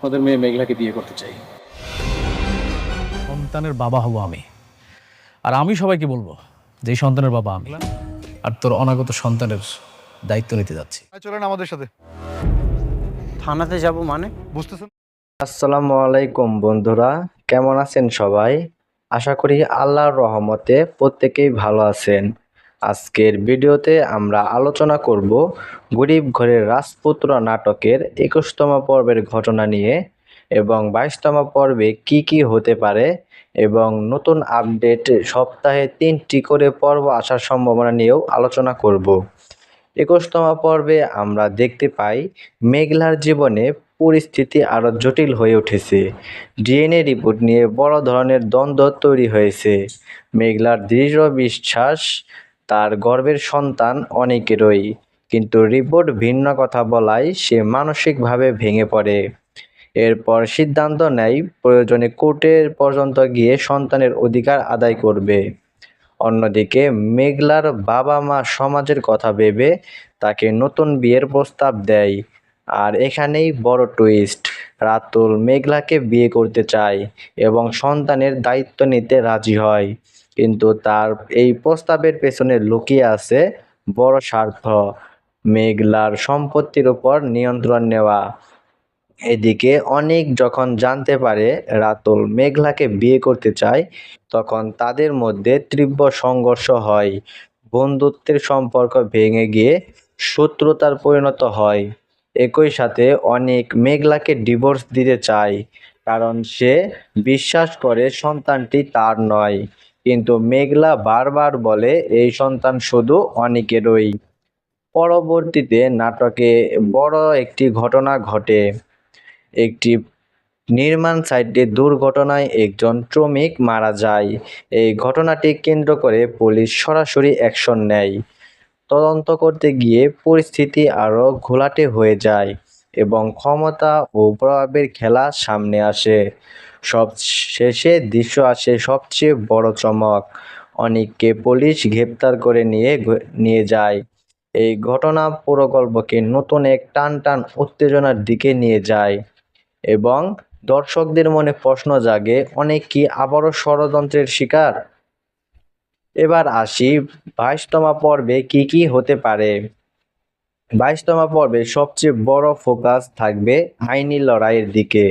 আপনাদের মেয়ে মেঘলাকে বিয়ে করতে চাই। সন্তানের বাবা হব আমি, আর আমি সবাইকে বলবো যে এই সন্তানের বাবা আমি, আর তোর অনাগত সন্তানের দায়িত্ব নিতে যাচ্ছি। চলেন আমাদের সাথে। থানাতে যাব মানে? বুঝতেছেন? আসসালামু আলাইকুম বন্ধুরা, কেমন আছেন সবাই? আশা করি আল্লাহর রহমতে প্রত্যেকেই ভালো আছেন। আজকের ভিডিওতে আমরা আলোচনা করব গরিব ঘরের রাজপুত্র নাটকের 21তম পর্বের ঘটনা নিয়ে এবং 22তম পর্বে কি কি হতে পারে এবং নতুন আপডেট সপ্তাহে 3টি করে পর্ব আসার সম্ভাবনা নিয়েও আলোচনা করব। 21তম পর্বে আমরা দেখতে পাই মেঘলার জীবনে পরিস্থিতি আরো জটিল হয়ে উঠেছে। ডিএনএ রিপোর্ট নিয়ে বড় ধরনের দ্বন্দ্ব তৈরি হয়েছে। মেঘলার দৃঢ় বিশ্বাস তার গর্ভের সন্তান অনেকেরই, কিন্তু রিপোর্ট ভিন্ন কথা বলায় সে মানসিকভাবে ভেঙে পড়ে। এরপর সিদ্ধান্ত নেয় প্রয়োজনে কোর্টের পর্যন্ত গিয়ে সন্তানের অধিকার আদায় করবে। অন্যদিকে মেঘলার বাবা মা সমাজের কথা ভেবে তাকে নতুন বিয়ের প্রস্তাব দেয়। আর এখানেই বড় টুইস্ট, রাতুল মেঘলাকে বিয়ে করতে চায় এবং সন্তানের দায়িত্ব নিতে রাজি হয়, কিন্তু তার এই প্রস্তাবের পেছনে লুকিয়ে আছে বড় স্বার্থ, মেঘলার সম্পত্তির উপর নিয়ন্ত্রণ নেওয়া। এদিকে অনেক যখন জানতে পারে রাতুল মেঘলাকে বিয়ে করতে চায়, তখন তাদের মধ্যে তীব্র সংঘর্ষ হয়। বন্ধুত্বের সম্পর্ক ভেঙে গিয়ে শত্রুতার পরিণত হয়। একই সাথে অনেক মেঘলাকে ডিভোর্স দিতে চায়, কারণ সে বিশ্বাস করে সন্তানটি তার নয়, কিন্তু মেঘলা বারবার বলে এই সন্তান শুধু অনেকেরই। পরবর্তীতে নাটকে বড় একটি ঘটনা ঘটে। একটি নির্মাণ সাইটে দুর্ঘটনায় একজন শ্রমিক মারা যায়। এই ঘটনাটি কেন্দ্র করে পুলিশ সরাসরি অ্যাকশন নেয়। তদন্ত করতে গিয়ে পরিস্থিতি আরও ঘোলাটে হয়ে যায় এবং ক্ষমতা ও প্রভাবের খেলা সামনে আসে। সব শেষে দৃশ্য আসে সবচেয়ে বড় চমক, অনেককে পুলিশ গ্রেপ্তার করে নিয়ে যায়। এই ঘটনা পুরো গল্পকে নতুন এক টান উত্তেজনার দিকে নিয়ে যায় এবং দর্শকদের মনে প্রশ্ন জাগে, অনেক কি আবারও ষড়যন্ত্রের শিকার? এবার আসি 22তম পর্বে কি কি হতে পারে। 22তম পর্বে সবচেয়ে বড় ফোকাস থাকবে আইনি লড়াইয়ের দিকে।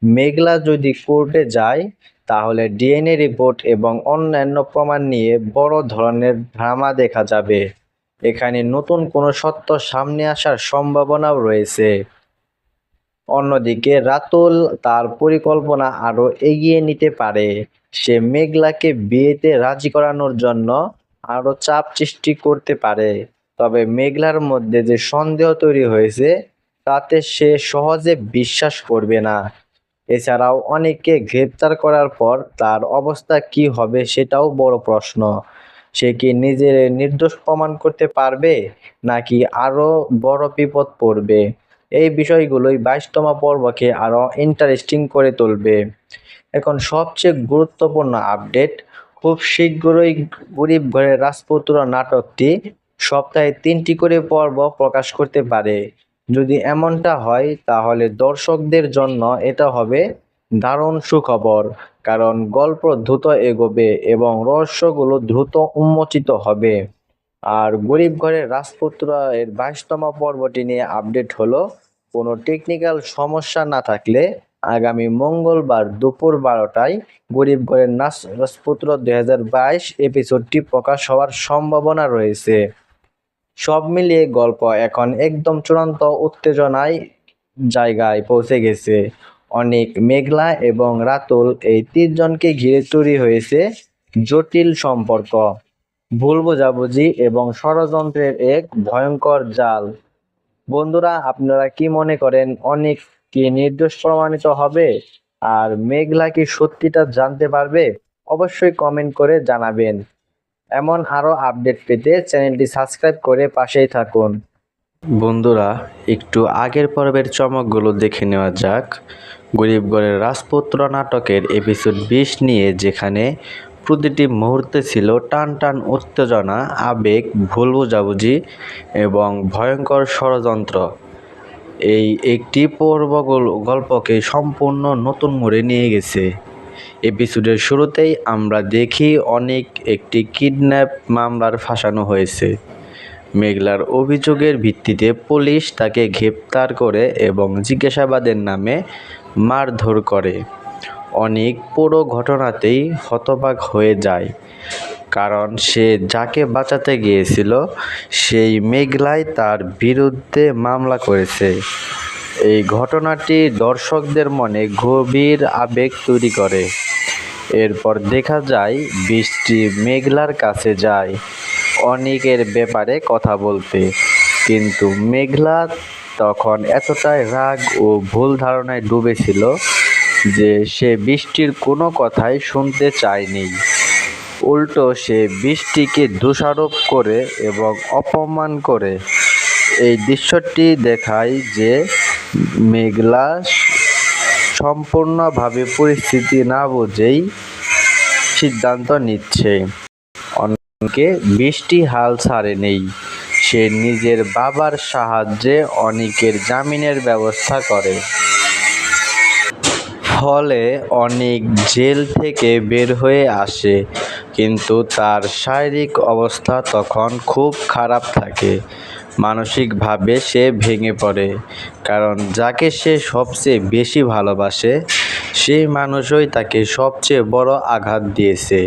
মেঘলা যদি কোর্টে যায়, তাহলে ডিএনএ রিপোর্ট এবং অন্যান্য প্রমাণ নিয়ে বড় ধরনের ড্রামা দেখা যাবে। এখানে নতুন কোনো সত্য সামনে আসার সম্ভাবনাও রয়েছে। অন্যদিকে রাতুল তার পরিকল্পনা আরো এগিয়ে নিতে পারে। সে মেঘলাকে বিয়েতে রাজি করানোর জন্য আরো চাপ সৃষ্টি করতে পারে। তবে মেঘলার মধ্যে যে সন্দেহ তৈরি হয়েছে, তাতে সে সহজে বিশ্বাস করবে না। এছাড়াও অনেককে গ্রেপ্তার করার পর তার অবস্থা কি হবে সেটাও বড় প্রশ্ন। সে কি নিজের নির্দোষ প্রমাণ করতে পারবে, নাকি আরো বড় বিপদ পড়বে? এই বিষয়গুলোই 22তম পর্বকে আরো ইন্টারেস্টিং করে তুলবে। এখন সবচেয়ে গুরুত্বপূর্ণ আপডেট, খুব শীঘ্রই গরিব ঘরের রাজপুত্র নাটকটি সপ্তাহে 3টি করে পর্ব প্রকাশ করতে পারে। যদি এমনটা হয়, তাহলে দর্শকদের জন্য এটা হবে দারুণ সুখবর, কারণ গল্প দ্রুত এগোবে এবং রহস্যগুলো দ্রুত উন্মোচিত হবে। আর গরিব ঘরের রাজপুত্র এর 22তম পর্বটি নিয়ে আপডেট হলো, কোনো টেকনিক্যাল সমস্যা না থাকলে আগামী মঙ্গলবার দুপুর 12টায় গরিব ঘরের রাজপুত্র 2022 এপিসোডটি প্রকাশ হওয়ার সম্ভাবনা রয়েছে। সব মিলিয়ে গল্প এখন একদম চূড়ান্ত উত্তেজনায় জায়গায় পৌঁছে গেছে। অনেক, মেঘলা এবং রাতুল এই 3জনকে ঘিরে তৈরি হয়েছে জটিল সম্পর্ক, ভুল বোঝাবুঝি এবং ষড়যন্ত্রের এক ভয়ঙ্কর জাল। বন্ধুরা, আপনারা কি মনে করেন, অনেক কি নির্দোষ প্রমাণিত হবে আর মেঘলা কি সত্যিটা জানতে পারবে? অবশ্যই কমেন্ট করে জানাবেন। এমন আরো আপডেট পেতে চ্যানেলটি সাবস্ক্রাইব করে পাশেই থাকুন। বন্ধুরা, একটু আগের পর্বের চমকগুলো দেখে নেওয়া যাক। গরিব ঘরের রাজপুত্র নাটকের এপিসোড 20 নিয়ে, যেখানে প্রতিটি মুহূর্তে ছিল টান উত্তেজনা, আবেগ, ভুল বোঝাবুঝি এবং ভয়ঙ্কর ষড়যন্ত্র। এই একটি পূর্ব গল্পকে সম্পূর্ণ নতুন মোড়ে নিয়ে গেছে। এপিসোডের শুরুতেই আমরা দেখি অনেক একটি কিডন্যাপ মামলার ফাঁসানো হয়েছে। মেঘলার অভিযোগের ভিত্তিতে পুলিশ তাকে গ্রেপ্তার করে এবং জিজ্ঞাসাবাদের নামে মারধর করে। অনেক পুরো ঘটনাতেই হতবাক হয়ে যায়, কারণ সে যাকে বাঁচাতে গিয়েছিল সেই মেঘলাই তার বিরুদ্ধে মামলা করেছে। এই ঘটনাটি দর্শকদের মনে গভীর আবেগ তৈরি করে। এরপর দেখা যায় বৃষ্টি মেঘলার কাছে যায় অনিকের ব্যাপারে কথা বলতে, কিন্তু মেঘলা তখন এতটাই রাগ ও ভুল ধারণায় ডুবেছিল যে সে বৃষ্টির কোনো কথাই শুনতে চায়নি। উল্টো সে বৃষ্টিকে দোষারোপ করে এবং অপমান করে। এই দৃশ্যটি দেখায় যে মেঘলা সম্পূর্ণভাবে পরিস্থিতি না বুঝেই সিদ্ধান্ত নিচ্ছে। অনেকে বৃষ্টি হাল ছাড়েনি। সে নিজের বাবার সাহায্যে অনিকের জামিনের ব্যবস্থা করে। ফলে অনিক জেল থেকে বের হয়ে আসে, কিন্তু তার শারীরিক অবস্থা তখন খুব খারাপ থাকে। মানসিকভাবে সে ভেঙে পড়ে, কারণ যাকে সে সবচেয়ে বেশি ভালোবাসে সেই মানুষই তাকে সবচেয়ে বড় আঘাত দিয়েছে।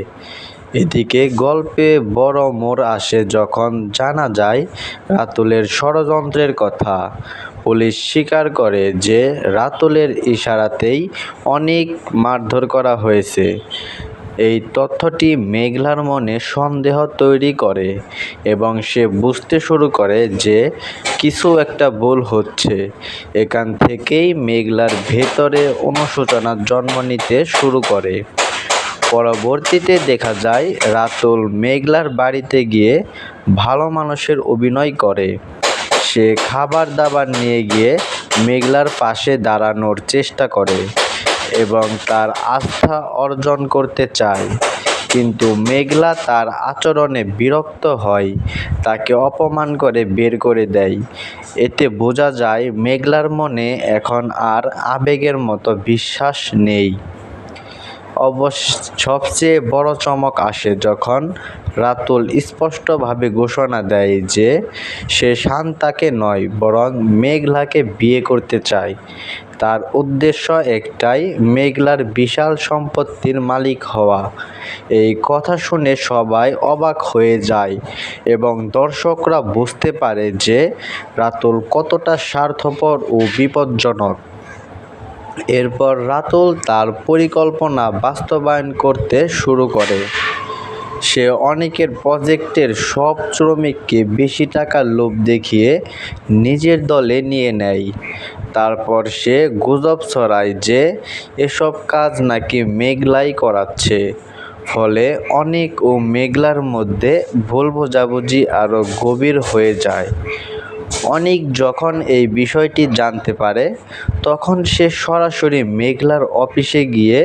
এদিকে গল্পে বড় মোড় আসে যখন জানা যায় রাতুলের ষড়যন্ত্রের কথা। পুলিশ স্বীকার করে যে রাতুলের ইশারাতেই অনেক মারধর করা হয়েছে। এই তথ্যটি মেঘলার মনে সন্দেহ তৈরি করে এবং সে বুঝতে শুরু করে যে কিছু একটা ভুল হচ্ছে। এখান থেকেই মেঘলার ভেতরে অনুশোচনার জন্ম নিতে শুরু করে। পরবর্তীতে দেখা যায় রাতুল মেঘলার বাড়িতে গিয়ে ভালো মানুষের অভিনয় করে। সে খাবার দাবার নিয়ে গিয়ে মেঘলার পাশে দাঁড়ানোর চেষ্টা করে এবং তার আস্থা অর্জন করতে চায়, কিন্তু মেঘলা তার আচরণে বিরক্ত হয়, তাকে অপমান করে বের করে দেয়। এতে বোঝা যায় মেঘলার মনে এখন আর আবেগের মতো বিশ্বাস নেই। সবচেয়ে বড় চমক আসে যখন রাতুল স্পষ্টভাবে ঘোষণা দেয় যে সে শান্তাকে নয় বরং মেঘলাকে বিয়ে করতে চায়। তার উদ্দেশ্য একটাই, মেঘলার বিশাল সম্পত্তির মালিক হওয়া। এই কথা শুনে সবাই অবাক হয়ে যায় এবং দর্শকরা বুঝতে পারে যে রাতুল কতটা স্বার্থপর ও বিপজ্জনক। এরপর রাতুল তার পরিকল্পনা বাস্তবায়ন করতে শুরু করে। সে অনেকের প্রজেক্টের সব শ্রমিককে বেশি টাকার লোভ দেখিয়ে নিজের দলে নিয়ে নেয়। তারপর সে গুজব ছড়ায় যে এসব কাজ নাকি মেঘলাই করাচ্ছে। ফলে অনিক ও মেঘলার মধ্যে ভুল বোঝাবুঝি আরও গভীর হয়ে যায়। অনিক যখন এই বিষয়টি জানতে পারে তখন সে সরাসরি মেঘলার অফিসে গিয়ে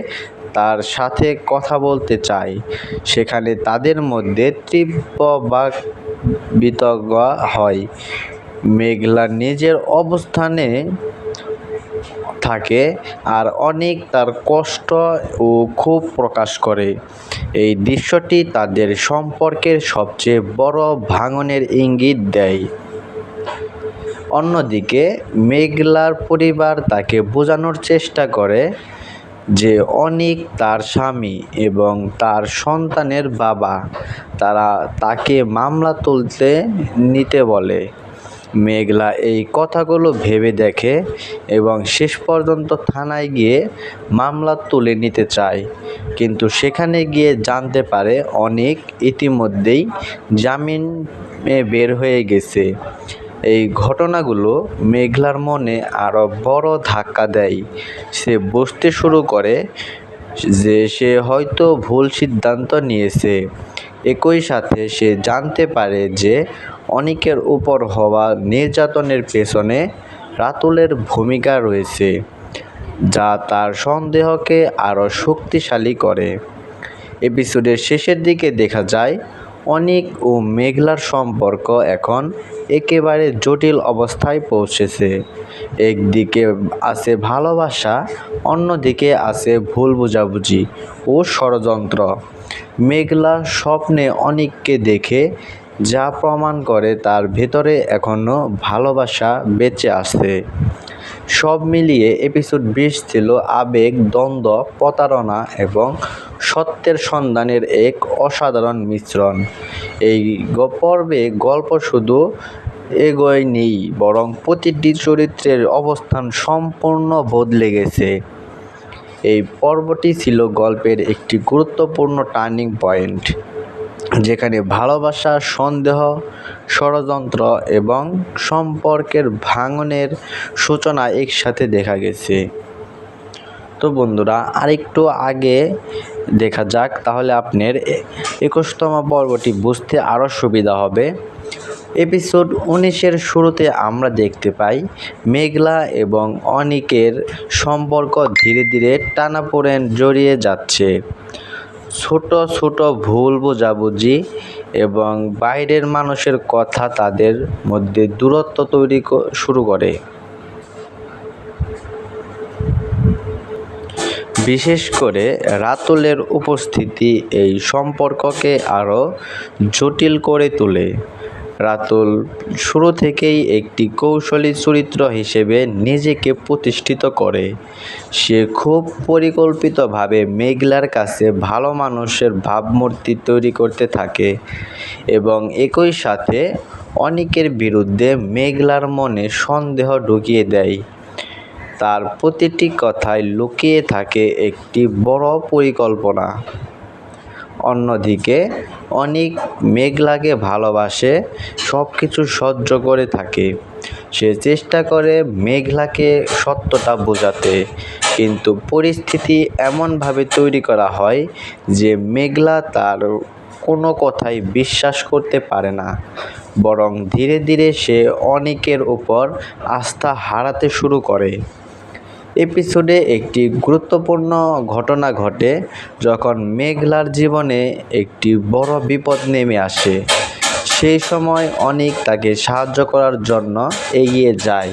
তার সাথে কথা বলতে চায়। সেখানে তাদের মধ্যে তীব্র বাক বিতর্ক হয়। মেঘলা নিজের অবস্থানে থাকে আর অনিক তার কষ্ট ও ক্ষোভ প্রকাশ করে। এই দৃশ্যটি তাদের সম্পর্কের সবচেয়ে বড় ভাঙনের ইঙ্গিত দেয়। অন্যদিকে মেঘলার পরিবার তাকে বোঝানোর চেষ্টা করে যে অনিক তার স্বামী এবং তার সন্তানের বাবা। তারা তাকে মামলা তুলতে নিতে বলে। মেঘলা এই কথাগুলো ভেবে দেখে এবং শেষ পর্যন্ত থানায় গিয়ে মামলা তুলে নিতে চায়, কিন্তু সেখানে গিয়ে জানতে পারে অনিক ইতিমধ্যেই জামিনে বের হয়ে গেছে। এই ঘটনাগুলো মেঘলার মনে আরও বড় ধাক্কা দেয়। সে বুঝতে শুরু করে যে সে হয়তো ভুল সিদ্ধান্ত নিয়েছে। একই সাথে সে জানতে পারে যে অনিকের উপর হওয়া নির্যাতনের পেছনে রাতুলের ভূমিকা রয়েছে, যা তার সন্দেহকে আরও শক্তিশালী করে। এপিসোডের শেষের দিকে দেখা যায় অনিক ও মেঘলার সম্পর্ক এখন একেবারে জটিল অবস্থায় পৌঁছেছে। একদিকে আছে ভালোবাসা, অন্যদিকে আছে ভুল বোঝাবুঝি ও ষড়যন্ত্র। মেঘলা স্বপ্নে অনিককে দেখে, যা প্রমাণ করে তার ভেতরে এখনো ভালোবাসা বেঁচে আছে। সব মিলিয়ে এপিসোড 20 ছিল আবেগ, দ্বন্দ্ব, প্রতারণা এবং সত্যের সন্ধানের এক অসাধারণ মিশ্রণ। এই পর্বে গল্প শুধু এগোয়নি, বরং প্রতিটি চরিত্রের অবস্থান সম্পূর্ণ বদলে গেছে। এই পর্বটি ছিল গল্পের একটি গুরুত্বপূর্ণ টার্নিং পয়েন্ট, যেখানে ভালোবাসা, সন্দেহ, ষড়যন্ত্র এবং সম্পর্কের ভাঙনের সূচনা একসাথে দেখা গেছে। তো বন্ধুরা, আরেকটু আগে দেখা যাক, তাহলে আপনার 21তম পর্বটি বুঝতে আরও সুবিধা হবে। এপিসোড 19-এর শুরুতে আমরা দেখতে পাই মেঘলা এবং অনিকের সম্পর্ক ধীরে ধীরে টানাপোড়েন জড়িয়ে যাচ্ছে। ছোট ছোট ভুল বোঝাবুঝি এবং বাইরের মানুষের কথা তাদের মধ্যে দূরত্ব তৈরি শুরু করে। বিশেষ করে রাতুলের উপস্থিতি এই সম্পর্ককে আরও জটিল করে তোলে। রাতুল শুরু থেকেই একটি কৌশলী চরিত্র হিসেবে নিজেকে প্রতিষ্ঠিত করে। সে খুব পরিকল্পিতভাবে মেঘলার কাছে ভালো মানুষের ভাবমূর্তি তৈরি করতে থাকে এবং একই সাথে অনিকের বিরুদ্ধে মেঘলার মনে সন্দেহ ঢুকিয়ে দেয়। তার প্রতিটি কথায় লুকিয়ে থাকে একটি বড় পরিকল্পনা। অন্যদিকে অনিক মেঘলাকে ভালোবাসে, সব কিছু সহ্য করে থাকে। সে চেষ্টা করে মেঘলাকে সত্যটা বোঝাতে, কিন্তু পরিস্থিতি এমনভাবে তৈরি করা হয় যে মেঘলা তার কোনো কথাই বিশ্বাস করতে পারে না, বরং ধীরে ধীরে সে অনিকের উপর আস্থা হারাতে শুরু করে। এপিসোডে একটি গুরুত্বপূর্ণ ঘটনা ঘটে যখন মেঘলার জীবনে একটি বড় বিপদ নেমে আসে। সেই সময় অনিক তাকে সাহায্য করার জন্য এগিয়ে যায়,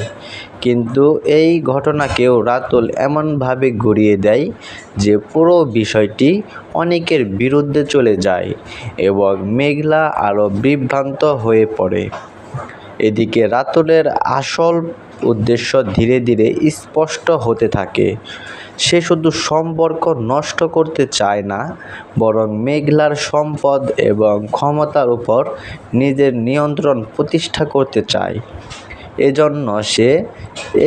কিন্তু এই ঘটনাকেও রাতুল এমনভাবে ঘুরিয়ে দেয় যে পুরো বিষয়টি অনিকের বিরুদ্ধে চলে যায় এবং মেঘলা আরও বিভ্রান্ত হয়ে পড়ে। এদিকে রাতুলের আসল উদ্দেশ্য ধীরে ধীরে স্পষ্ট হতে থাকে। সে শুধু সম্পর্ক নষ্ট করতে চায় না, বরং মেঘলার সম্পদ এবং ক্ষমতার উপর নিজের নিয়ন্ত্রণ প্রতিষ্ঠা করতে চায়। এজন্য সে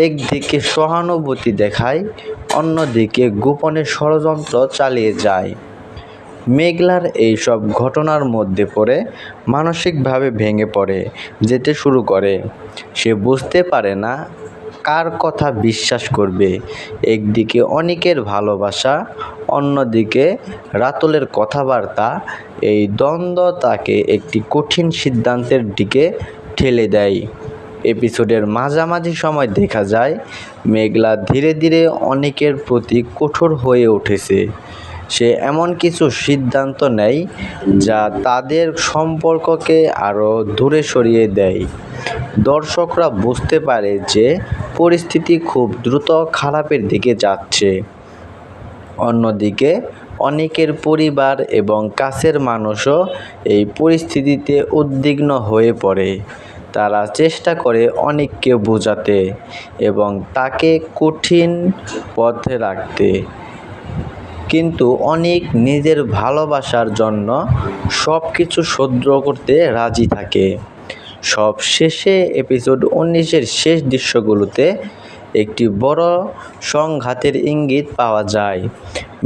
একদিকে সহানুভূতি দেখায়, অন্যদিকে গোপনে ষড়যন্ত্র চালিয়ে যায়। মেঘলার এইসব ঘটনার মধ্যে পড়ে মানসিকভাবে ভেঙে পড়ে যেতে শুরু করে। সে বুঝতে পারে না কার কথা বিশ্বাস করবে। একদিকে অনিকের ভালোবাসা, অন্যদিকে রাতুলের কথাবার্তা, এই দ্বন্দ্ব তাকে একটি কঠিন সিদ্ধান্তের দিকে ঠেলে দেয়। এপিসোডের মাঝামাঝি সময় দেখা যায় মেঘলা ধীরে ধীরে অনিকের প্রতি কঠোর হয়ে উঠেছে। সে এমন কিছু সিদ্ধান্ত নেয় যা তাদের সম্পর্ককে আরও দূরে সরিয়ে দেয়। দর্শকরা বুঝতে পারে যে পরিস্থিতি খুব দ্রুত খারাপের দিকে যাচ্ছে। অন্যদিকে অনিকের পরিবার এবং কাছের মানুষও এই পরিস্থিতিতে উদ্বিগ্ন হয়ে পড়ে। তারা চেষ্টা করে অনিককে বোঝাতে এবং তাকে কঠিন পথে রাখতে, কিন্তু অনিক নিজের ভালোবাসার জন্য সব কিছু সহ্য করতে রাজি থাকে। সব শেষে এপিসোড 19-এর শেষ দৃশ্যগুলোতে একটি বড় সংঘাতের ইঙ্গিত পাওয়া যায়।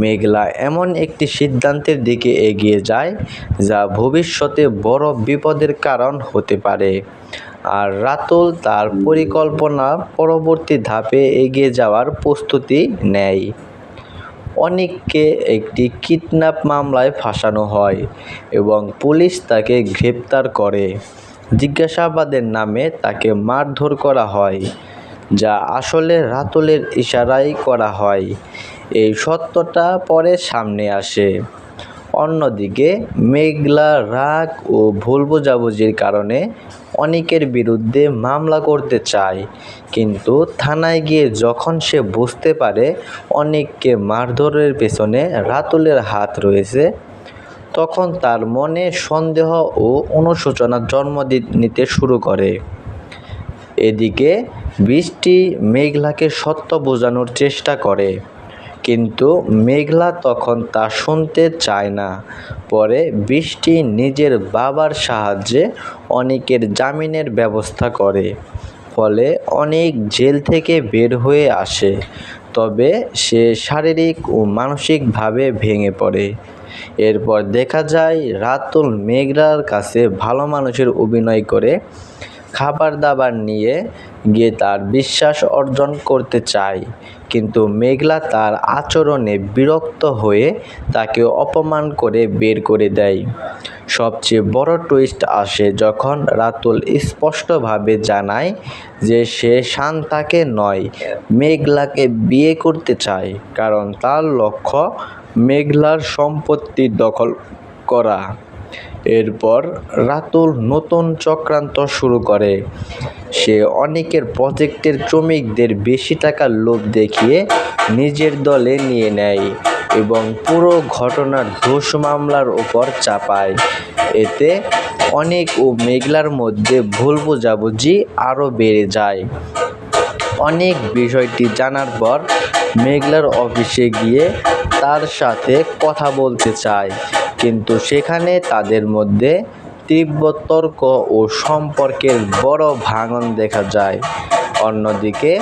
মেঘলা এমন একটি সিদ্ধান্তের দিকে এগিয়ে যায় যা ভবিষ্যতে বড় বিপদের কারণ হতে পারে, আর রাতুল তার পরিকল্পনা পরবর্তী ধাপে এগিয়ে যাওয়ার প্রস্তুতি নেয়। অনিককে একটি কিডন্যাপ মামলায় ফাঁসানো হয় এবং পুলিশ তাকে গ্রেপ্তার করে। জিজ্ঞাসাবাদের নামে তাকে মারধর করা হয়, যা আসলে রাতুলের ইশারায় করা হয়। এই সত্যটা পরে সামনে আসে। অন্যদিকে মেঘলা রাগ ও ভুল বোঝাবুঝির কারণে অনিকের বিরুদ্ধে মামলা করতে চায়, কিন্তু থানায় গিয়ে যখন সে বুঝতে পারে অনিককে মারধরের পেছনে রাতুলের হাত রয়েছে, তখন তার মনে সন্দেহ ও অনুশোচনা জন্ম নিতে শুরু করে। এদিকে বৃষ্টি মেঘলাকে সত্য বোঝানোর চেষ্টা করে, কিন্তু মেঘলা তখন তা শুনতে চায় না। পরে বৃষ্টি নিজের বাবার সাহায্যে অনিকের জামিনের ব্যবস্থা করে, ফলে অনিক জেল থেকে বের হয়ে আসে। তবে সে শারীরিক ও মানসিকভাবে ভেঙে পড়ে। এরপর দেখা যায় রাতুল মেঘলার কাছে ভালো মানুষের অভিনয় করে খাবার দাবার নিয়ে গিয়ে তার বিশ্বাস অর্জন করতে চায়, কিন্তু মেঘলা তার আচরণে বিরক্ত হয়ে তাকে অপমান করে বের করে দেয়। সবচেয়ে বড় টুইস্ট আসে যখন রাতুল স্পষ্টভাবে জানায় যে সে শান্তাকে নয়, মেঘলাকে বিয়ে করতে চায়, কারণ তার লক্ষ্য মেঘলার সম্পত্তি দখল করা। এরপর রাতুল নতুন চক্রান্ত শুরু করে। সে অনিকের প্রজেক্টের শ্রমিকদের বেশি টাকার লোভ দেখিয়ে নিজের দলে নিয়ে নেয় এবং পুরো ঘটনার দোষ মামলার উপর চাপায়। এতে অনিক ও মেঘলার মধ্যে ভুল বোঝাবুঝি আরও বেড়ে যায়। অনেক বিষয়টি জানার পর মেঘলার অফিসে গিয়ে তার সাথে কথা বলতে চায়, কিন্তু সেখানে তাদের মধ্যে তীব্র তর্ক ও সম্পর্কের বড় ভাঙন দেখা যায়। অন্যদিকে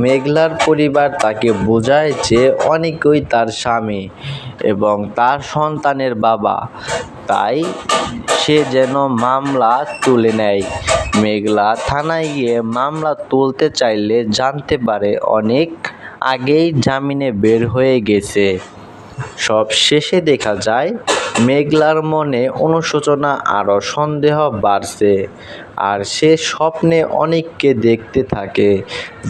মেঘলার পরিবার তাকে বোঝায় যে অনিকই তার স্বামী এবং তার সন্তানের বাবা, তাই সে যেন মামলা তুলে নেয়। মেঘলা থানায় গিয়ে মামলা তুলতে চাইলে জানতে পারে অনেক আগেই জামিনে বের হয়ে গেছে। সব শেষে দেখা যায় মেঘলার মনে অনুশোচনা আরও সন্দেহ বাড়ছে, আর সে স্বপ্নে অনিককে দেখতে থাকে,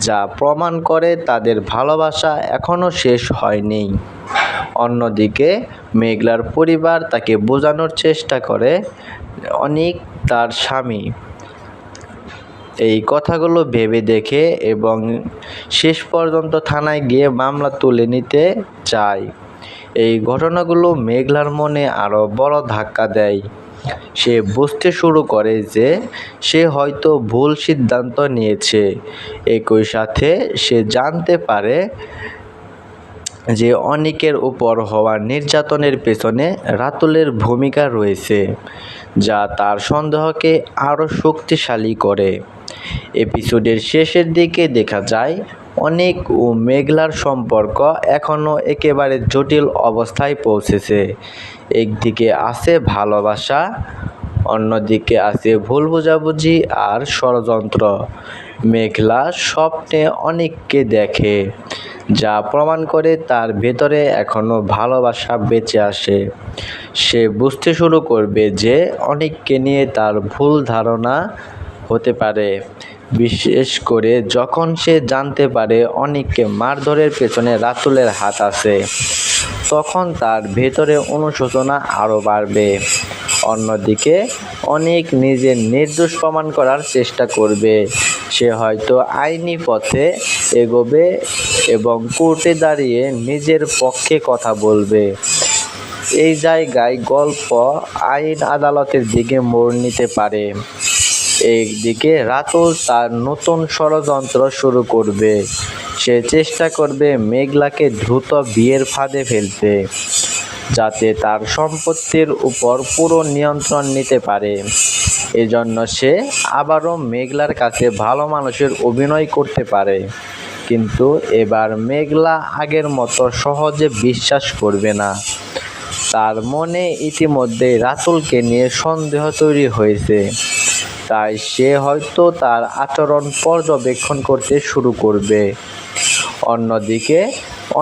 যা প্রমাণ করে তাদের ভালোবাসা এখনও শেষ হয়নি। অন্যদিকে মেঘলার পরিবার তাকে বোঝানোর চেষ্টা করে অনিক তার স্বামী, এই কথাগুলো ভেবে দেখে এবং শেষ পর্যন্ত থানায় গিয়ে মামলা তুলে নিতে চায়। এই ঘটনাগুলো মেঘলার মনে আরও বড় ধাক্কা দেয়। সে বুঝতে শুরু করে যে সে হয়তো ভুল সিদ্ধান্ত নিয়েছে। একই সাথে সে জানতে পারে যে অনিকের উপর হওয়া নির্যাতনের পেছনে রাতুলের ভূমিকা রয়েছে, যা তার সন্দেহকে আরও শক্তিশালী করে। এপিসোডের শেষের দিকে দেখা যায় অনিক ও মেঘলার সম্পর্ক এখনও একেবারে জটিল অবস্থায় পৌঁছেছে। একদিকে আছে ভালোবাসা, অন্যদিকে আছে ভুল বোঝাবুঝি আর ষড়যন্ত্র। মেঘলা স্বপ্নে অনিককে দেখে, যা প্রমাণ করে তার ভেতরে এখনও ভালোবাসা বেঁচে আছে। সে বুঝতে শুরু করবে যে অনিককে নিয়ে তার ভুল ধারণা হতে পারে, বিশেষ করে যখন সে জানতে পারে অনিককে মারধরের পেছনে রাতুলের হাত আছে। তখন তার ভেতরে অনুশোচনা আরও বাড়বে। অন্যদিকে অনিক নিজের নির্দোষ প্রমাণ করার চেষ্টা করবে। সে হয়তো আইনি পথে এগোবে এবং কোর্টে দাঁড়িয়ে নিজের পক্ষে কথা বলবে। এই জায়গায় গল্প আইন আদালতের দিকে মোড় নিতে পারে। একদিকে রাতুল তার নতুন ষড়যন্ত্র শুরু করবে। সে চেষ্টা করবে মেঘলাকে দ্রুত বিয়ের ফাঁদে ফেলতে, যাতে তার সম্পত্তির উপর পুরো নিয়ন্ত্রণ নিতে পারে। এজন্য সে আবারও মেঘলার কাছে ভালো মানুষের অভিনয় করতে পারে, কিন্তু এবার মেঘলা আগের মতো সহজে বিশ্বাস করবে না। তার মনে ইতিমধ্যেই রাতুলকে নিয়ে সন্দেহ তৈরি হয়েছে, তাই সে হয়তো তার আচরণ পর্যবেক্ষণ করতে শুরু করবে। অন্যদিকে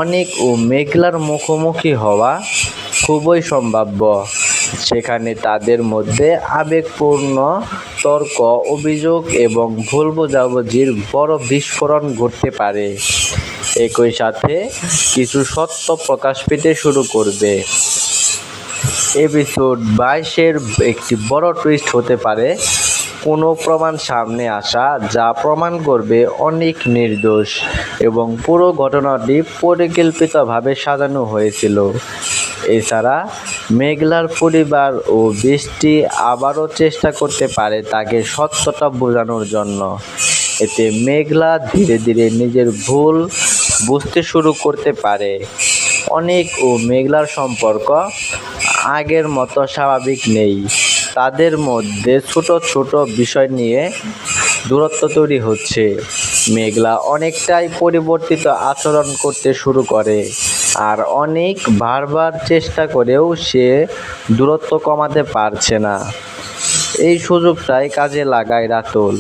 অনিক ও মেঘলার মুখোমুখি হওয়া খুবই সম্ভাব্য। সেখানে তাদের মধ্যে আবেগপূর্ণ তর্ক, অভিযোগ এবং ভুল বোঝাবুঝির বড় বিস্ফোরণ ঘটতে পারে। একই সাথে কিছু সত্য প্রকাশ পেতে শুরু করবে। এপিসোড 22-এর একটি বড় টুইস্ট হতে পারে কোনো প্রমাণ সামনে আসা, যা প্রমাণ করবে অনেক নির্দোষ এবং পুরো ঘটনাটি পরিকল্পিতভাবে সাজানো হয়েছিল। এছাড়া মেঘলার পরিবার ও বৃষ্টি আবারও চেষ্টা করতে পারে তাকে সত্যটা বোঝানোর জন্য। এতে মেঘলা ধীরে ধীরে নিজের ভুল বুঝতে শুরু করতে পারে। অনেক ও মেঘলার সম্পর্ক আগের মতো স্বাভাবিক নেই। তাদের মধ্যে ছোট ছোট বিষয় নিয়ে দূরত্ব তৈরি হচ্ছে। মেঘলা অনেকটাই পরিবর্তিত আচরণ করতে শুরু করে, আর অনেক বারবার চেষ্টা করেও সে দূরত্ব কমাতে পারছে না। এই সুযোগটাই কাজে লাগায় রাতুল।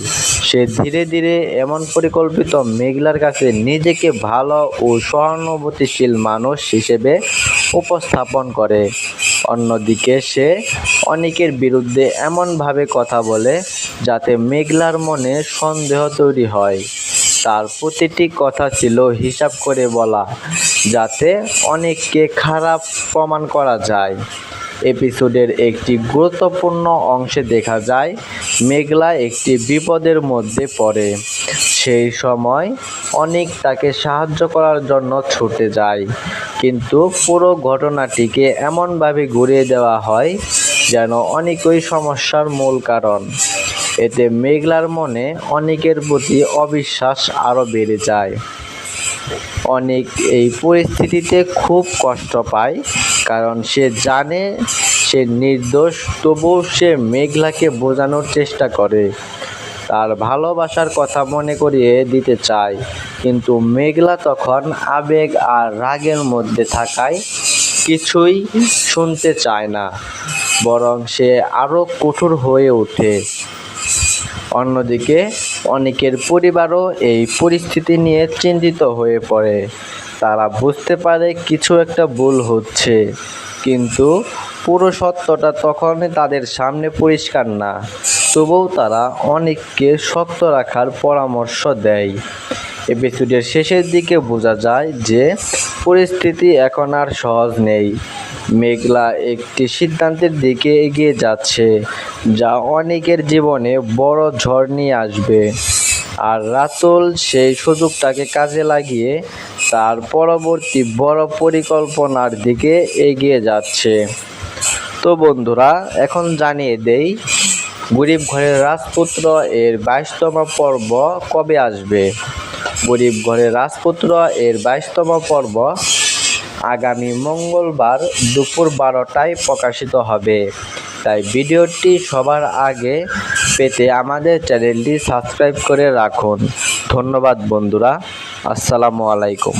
সে ধীরে ধীরে এমন পরিকল্পিত মেঘলার কাছে নিজেকে ভালো ও সহানুভূতিশীল মানুষ হিসেবে উপস্থাপন করে। অন্যদিকে সে অনেকের বিরুদ্ধে এমনভাবে কথা বলে যাতে মেঘলার মনে সন্দেহ তৈরি হয়। তার প্রতিটি কথা ছিল হিসাব করে বলা, যাতে অনেককে খারাপ প্রমাণ করা যায়। এপিসোডের একটি গুরুত্বপূর্ণ অংশে দেখা যায় মেঘলা একটি বিপদের মধ্যে পড়ে। সেই সময় অনেক তাকে সাহায্য করার জন্য ছুটে যায়, কিন্তু পুরো ঘটনাটিকে এমনভাবে ঘুরিয়ে দেওয়া হয় যেন অনেকই সমস্যার মূল কারণ। এতে মেঘলার মনে অনেকের প্রতি অবিশ্বাস আরও বেড়ে যায়। অনেক এই পরিস্থিতিতে খুব কষ্ট পায়, কারণ সে জানে সে নির্দোষ, তবুও সে মেঘলাকে বোঝানোর চেষ্টা করে, তার ভালোবাসার কথা মনে করিয়ে দিতে চায়। কিন্তু মেঘলা তখন আবেগ আর রাগের মধ্যে থাকায় কিছুই শুনতে চায় না, বরং সে আরও কঠোর হয়ে ওঠে। অন্যদিকে অনেকের পরিবারও এই পরিস্থিতি নিয়ে চিন্তিত হয়ে পড়ে। তারা বুঝতে পারে কিছু একটা ভুল হচ্ছে, কিন্তু পুরো সত্যটা তখনই তাদের সামনে পরিষ্কার না। তবুও তারা অনেককে সত্য রাখার পরামর্শ দেয়। এপিসোডের শেষের দিকে বোঝা যায় যে পরিস্থিতি এখন আর সহজ নেই। মেঘলা একটি সিদ্ধান্তের দিকে এগিয়ে যাচ্ছে, যা অনেকের জীবনে বড় ঝড় নিয়ে আসবে। আর রাতুল সেই সুযোগটাকে কাজে লাগিয়ে তার পরবর্তী বড় পরিকল্পনার দিকে এগিয়ে যাচ্ছে। তো বন্ধুরা, এখন জানিয়ে দেই গরিব ঘরের রাজপুত্র এর 22তম পর্ব কবে আসবে। গরিব ঘরের রাজপুত্র এর 22তম পর্ব আগামী মঙ্গলবার দুপুর 12টায় প্রকাশিত হবে। তাই ভিডিওটি সবার আগে পেতে আমাদের চ্যানেলটি সাবস্ক্রাইব করে রাখুন। ধন্যবাদ বন্ধুরা, আসসালামু আলাইকুম।